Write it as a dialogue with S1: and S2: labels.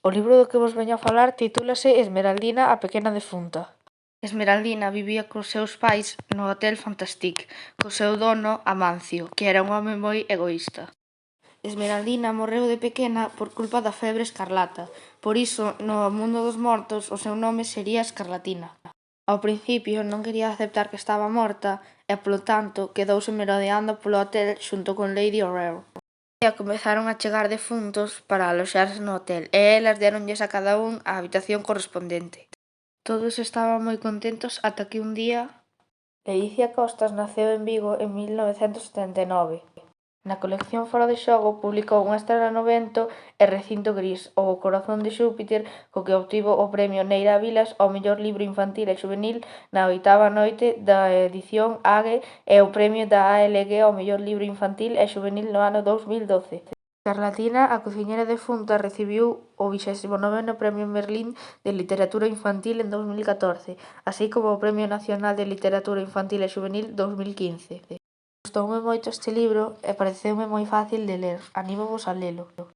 S1: O libro do que vos veño a falar titúlase Esmeraldina, a pequena defunta. Esmeraldina vivía cos seus pais no Hotel Fantastique, co seu dono, Amancio, que era un home moi egoísta. Esmeraldina morreu de pequena por culpa da febre escarlata, por iso, no mundo dos mortos, o seu nome sería Escarlatina. Ao principio non quería aceptar que estaba morta e, polo tanto, quedouse merodeando polo hotel xunto con Lady O'Rare. E comezaron a chegar defuntos para aloxarse no hotel e elas déronlles a cada un a habitación correspondente. Todos estaban moi contentos ata que un día Leicia Costas naceu en Vigo en 1979. Na colección Fora de Xogo publicou Unha estrela no vento e Recinto gris, ou O corazón de Xúpiter, co que obtivo o premio Neira Vilas ao mellor libro infantil e xuvenil na 8ª noite da edición AGE e o premio da ALG ao mellor libro infantil e xuvenil no ano 2012. Escarlatina, a cociñeira defunta, recibiu o 29º Premio Merlín de Literatura Infantil en 2014, así como o Premio Nacional de Literatura Infantil e Xuvenil 2015. Gustoume moito este libro e pareceume moi fácil de ler, anímovos a lelo.